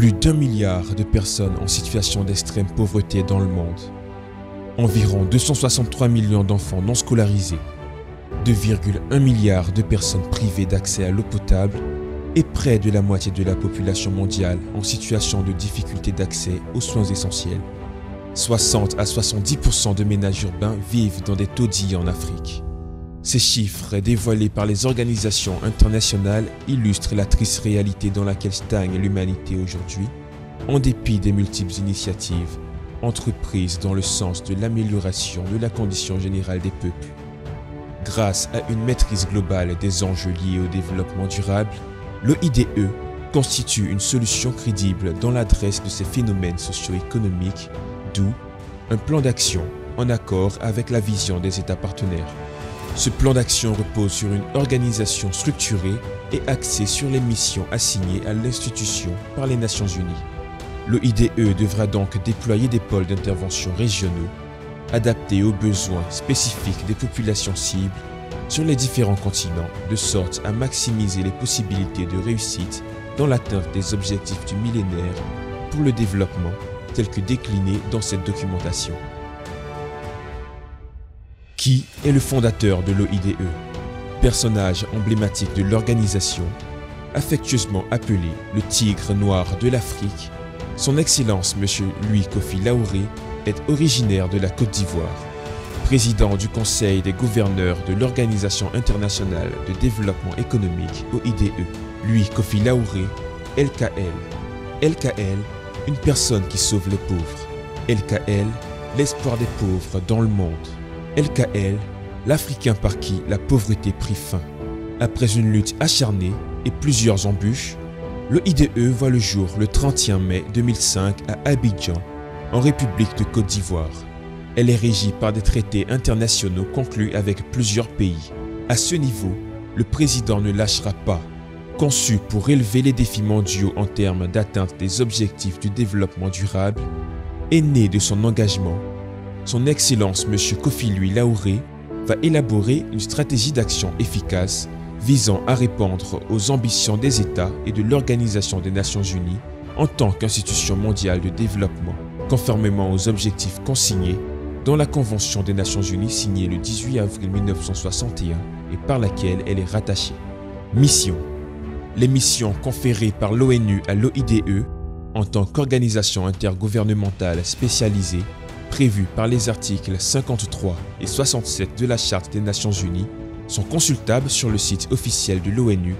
Plus d'1 milliard de personnes en situation d'extrême pauvreté dans le monde. Environ 263 millions d'enfants non scolarisés. 2,1 milliards de personnes privées d'accès à l'eau potable et près de la moitié de la population mondiale en situation de difficulté d'accès aux soins essentiels. 60 à 70% de ménages urbains vivent dans des taudis en Afrique. Ces chiffres, dévoilés par les organisations internationales, illustrent la triste réalité dans laquelle stagne l'humanité aujourd'hui, en dépit des multiples initiatives entreprises dans le sens de l'amélioration de la condition générale des peuples. Grâce à une maîtrise globale des enjeux liés au développement durable, l'OIDE constitue une solution crédible dans l'adresse de ces phénomènes socio-économiques, d'où un plan d'action en accord avec la vision des États partenaires. Ce plan d'action repose sur une organisation structurée et axée sur les missions assignées à l'institution par les Nations Unies. L'OIDE devra donc déployer des pôles d'intervention régionaux adaptés aux besoins spécifiques des populations cibles sur les différents continents, de sorte à maximiser les possibilités de réussite dans l'atteinte des objectifs du millénaire pour le développement tels que déclinés dans cette documentation. Qui est le fondateur de l'OIDE? Personnage emblématique de l'organisation, affectueusement appelé le Tigre noir de l'Afrique, son Excellence M. Louis Kofi Laouré est originaire de la Côte d'Ivoire, président du Conseil des gouverneurs de l'Organisation internationale de développement économique OIDE. Louis Kofi Laouré, LKL. LKL, une personne qui sauve les pauvres. LKL, l'espoir des pauvres dans le monde. LKL, l'Africain par qui la pauvreté prit fin. Après une lutte acharnée et plusieurs embûches, l'OIDE voit le jour le 31 mai 2005 à Abidjan, en République de Côte d'Ivoire. Elle est régie par des traités internationaux conclus avec plusieurs pays. À ce niveau, le président ne lâchera pas. Conçu pour relever les défis mondiaux en termes d'atteinte des objectifs du développement durable, et né de son engagement, son Excellence M. Kofi Louis Laouré va élaborer une stratégie d'action efficace visant à répondre aux ambitions des États et de l'Organisation des Nations Unies en tant qu'institution mondiale de développement, conformément aux objectifs consignés dans la Convention des Nations Unies signée le 18 avril 1961 et par laquelle elle est rattachée. Mission. Les missions conférées par l'ONU à l'OIDE en tant qu'organisation intergouvernementale spécialisée prévues par les articles 53 et 67 de la Charte des Nations Unies sont consultables sur le site officiel de l'ONU.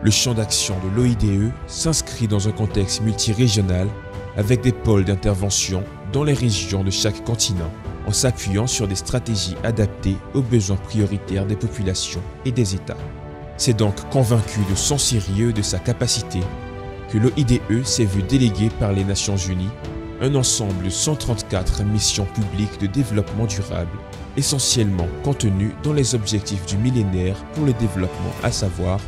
Le champ d'action de l'OIDE s'inscrit dans un contexte multirégional avec des pôles d'intervention dans les régions de chaque continent, en s'appuyant sur des stratégies adaptées aux besoins prioritaires des populations et des États. C'est donc convaincu de son sérieux et de sa capacité que l'OIDE s'est vu déléguer par les Nations Unies un ensemble de 134 missions publiques de développement durable, essentiellement contenues dans les objectifs du millénaire pour le développement, à savoir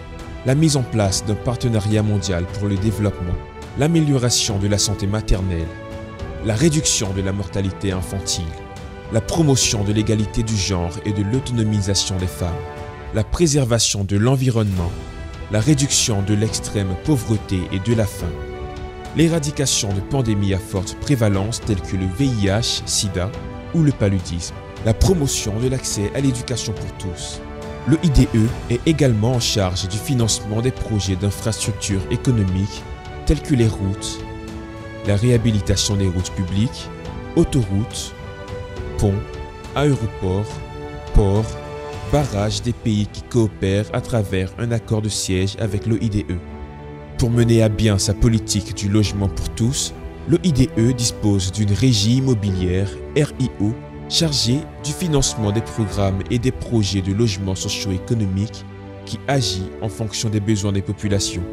la mise en place d'un partenariat mondial pour le développement, l'amélioration de la santé maternelle, la réduction de la mortalité infantile, la promotion de l'égalité du genre et de l'autonomisation des femmes, la préservation de l'environnement, la réduction de l'extrême pauvreté et de la faim, l'éradication de pandémies à forte prévalence telles que le VIH, SIDA ou le paludisme, la promotion de l'accès à l'éducation pour tous. L'OIDE est également en charge du financement des projets d'infrastructures économiques tels que les routes, la réhabilitation des routes publiques, autoroutes, ponts, aéroports, ports, barrages des pays qui coopèrent à travers un accord de siège avec l'OIDE. Pour mener à bien sa politique du logement pour tous, l'OIDE dispose d'une régie immobilière, RIO, chargée du financement des programmes et des projets de logement socio-économique qui agit en fonction des besoins des populations,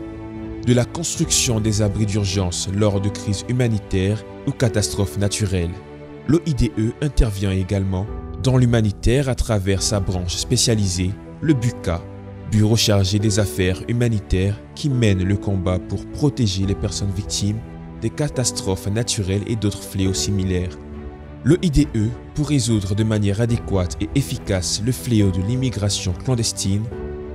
de la construction des abris d'urgence lors de crises humanitaires ou catastrophes naturelles. L'OIDE intervient également dans l'humanitaire à travers sa branche spécialisée, le BUCA, Bureau chargé des affaires humanitaires qui mène le combat pour protéger les personnes victimes des catastrophes naturelles et d'autres fléaux similaires. L'OIDE, pour résoudre de manière adéquate et efficace le fléau de l'immigration clandestine,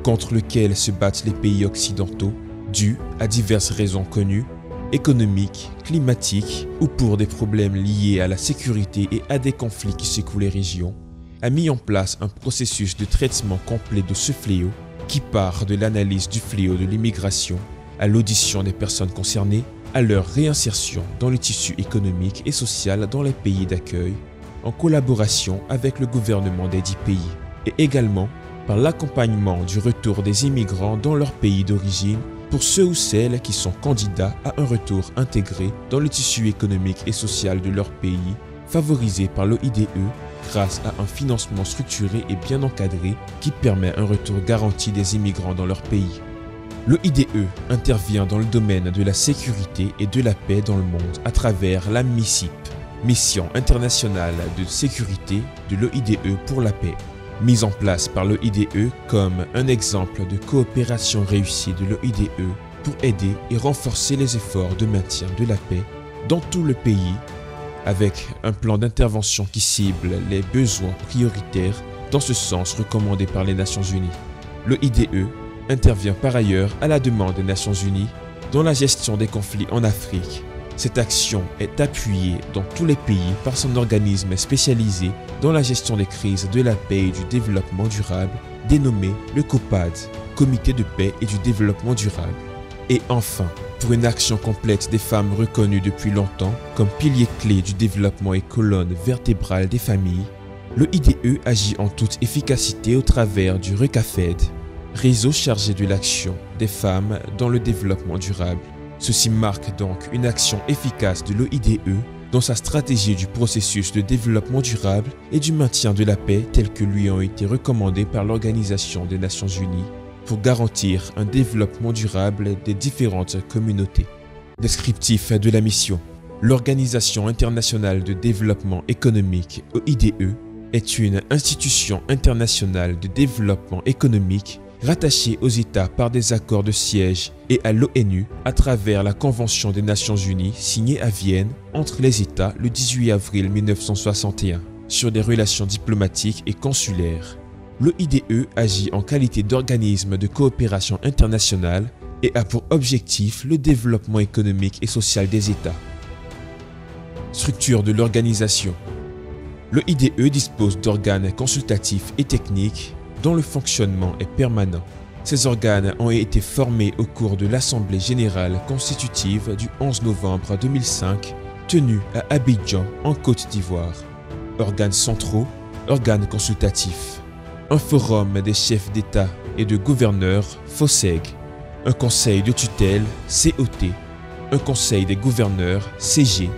contre lequel se battent les pays occidentaux, dû à diverses raisons connues, économiques, climatiques ou pour des problèmes liés à la sécurité et à des conflits qui secouent les régions, a mis en place un processus de traitement complet de ce fléau qui part de l'analyse du fléau de l'immigration à l'audition des personnes concernées, à leur réinsertion dans le tissu économique et social dans les pays d'accueil, en collaboration avec le gouvernement des 10 pays, et également par l'accompagnement du retour des immigrants dans leur pays d'origine pour ceux ou celles qui sont candidats à un retour intégré dans le tissu économique et social de leur pays, favorisé par l'OIDE grâce à un financement structuré et bien encadré qui permet un retour garanti des immigrants dans leur pays. L'OIDE intervient dans le domaine de la sécurité et de la paix dans le monde à travers la MICIP, Mission internationale de sécurité de l'OIDE pour la paix, mise en place par l'OIDE comme un exemple de coopération réussie de l'OIDE pour aider et renforcer les efforts de maintien de la paix dans tout le pays, avec un plan d'intervention qui cible les besoins prioritaires dans ce sens recommandé par les Nations Unies. L'OIDE intervient par ailleurs à la demande des Nations Unies dans la gestion des conflits en Afrique. Cette action est appuyée dans tous les pays par son organisme spécialisé dans la gestion des crises de la paix et du développement durable, dénommé le COPAD, Comité de paix et du développement durable. Et enfin, pour une action complète des femmes reconnues depuis longtemps comme piliers clés du développement et colonne vertébrale des familles, l'OIDE agit en toute efficacité au travers du RECAFED, réseau chargé de l'action des femmes dans le développement durable. Ceci marque donc une action efficace de l'OIDE dans sa stratégie du processus de développement durable et du maintien de la paix tels que lui ont été recommandés par l'Organisation des Nations Unies pour garantir un développement durable des différentes communautés. Descriptif de la mission. L'Organisation internationale de développement économique, OIDE, est une institution internationale de développement économique rattachée aux États par des accords de siège et à l'ONU à travers la Convention des Nations Unies signée à Vienne entre les États le 18 avril 1961 sur des relations diplomatiques et consulaires. L'OIDE agit en qualité d'organisme de coopération internationale et a pour objectif le développement économique et social des États. Structure de l'organisation. L'OIDE dispose d'organes consultatifs et techniques dont le fonctionnement est permanent. Ces organes ont été formés au cours de l'Assemblée générale constitutive du 11 novembre 2005, tenue à Abidjan, en Côte d'Ivoire. Organes centraux, organes consultatifs. Un forum des chefs d'État et de gouverneurs, FOSEG. Un conseil de tutelle, COT. Un conseil des gouverneurs, CG.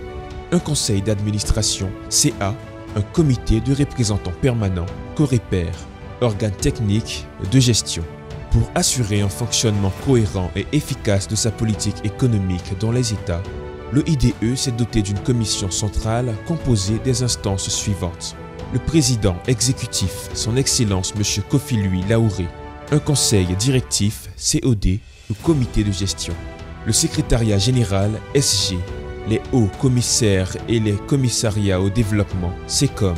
Un conseil d'administration, CA. Un comité de représentants permanents, COREPER. Organe technique de gestion, pour assurer un fonctionnement cohérent et efficace de sa politique économique dans les États. L'OIDE s'est doté d'une commission centrale composée des instances suivantes. Le président exécutif, son Excellence M. Kofi Louis Laouré, un conseil directif, COD, ou comité de gestion, le secrétariat général, SG, les hauts commissaires et les commissariats au développement, SECOM,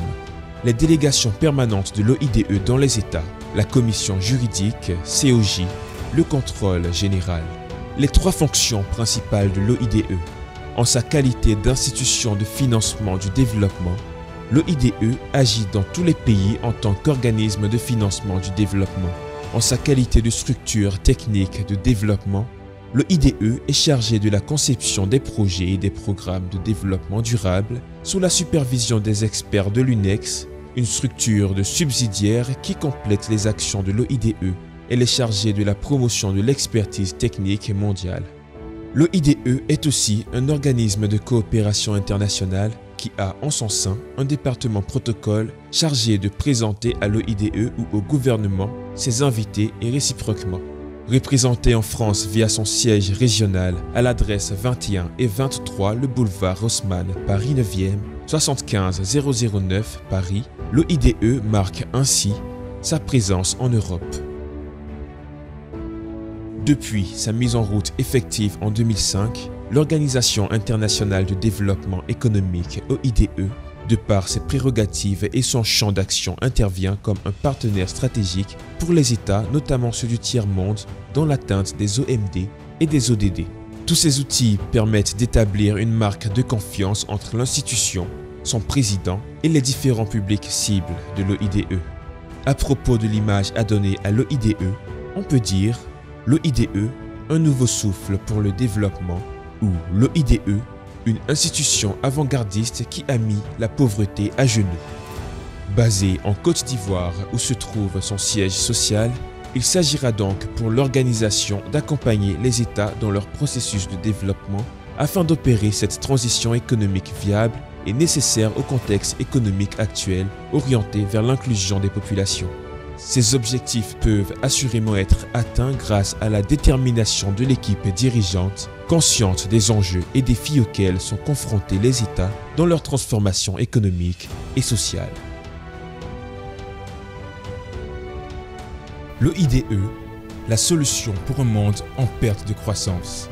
les délégations permanentes de l'OIDE dans les États, la commission juridique, COJ, le contrôle général. Les trois fonctions principales de l'OIDE. En sa qualité d'institution de financement du développement, l'OIDE agit dans tous les pays en tant qu'organisme de financement du développement. En sa qualité de structure technique de développement, l'OIDE est chargé de la conception des projets et des programmes de développement durable sous la supervision des experts de l'UNEX, une structure de subsidiaire qui complète les actions de l'OIDE. Elle est chargée de la promotion de l'expertise technique mondiale. L'OIDE est aussi un organisme de coopération internationale qui a en son sein un département protocole chargé de présenter à l'OIDE ou au gouvernement ses invités et réciproquement. Représenté en France via son siège régional à l'adresse 21 et 23 le boulevard Haussmann, Paris 9e, 75 009 Paris, l'OIDE marque ainsi sa présence en Europe. Depuis sa mise en route effective en 2005, l'Organisation internationale de développement économique OIDE De par ses prérogatives et son champ d'action intervient comme un partenaire stratégique pour les États, notamment ceux du tiers-monde, dans l'atteinte des OMD et des ODD. Tous ces outils permettent d'établir une marque de confiance entre l'institution, son président et les différents publics cibles de l'OIDE. À propos de l'image à donner à l'OIDE, on peut dire l'OIDE, un nouveau souffle pour le développement, ou l'OIDE, une institution avant-gardiste qui a mis la pauvreté à genoux. Basé en Côte d'Ivoire où se trouve son siège social, il s'agira donc pour l'organisation d'accompagner les États dans leur processus de développement afin d'opérer cette transition économique viable et nécessaire au contexte économique actuel orienté vers l'inclusion des populations. Ces objectifs peuvent assurément être atteints grâce à la détermination de l'équipe dirigeante, consciente des enjeux et défis auxquels sont confrontés les États dans leur transformation économique et sociale. L'OIDE, la solution pour un monde en perte de croissance.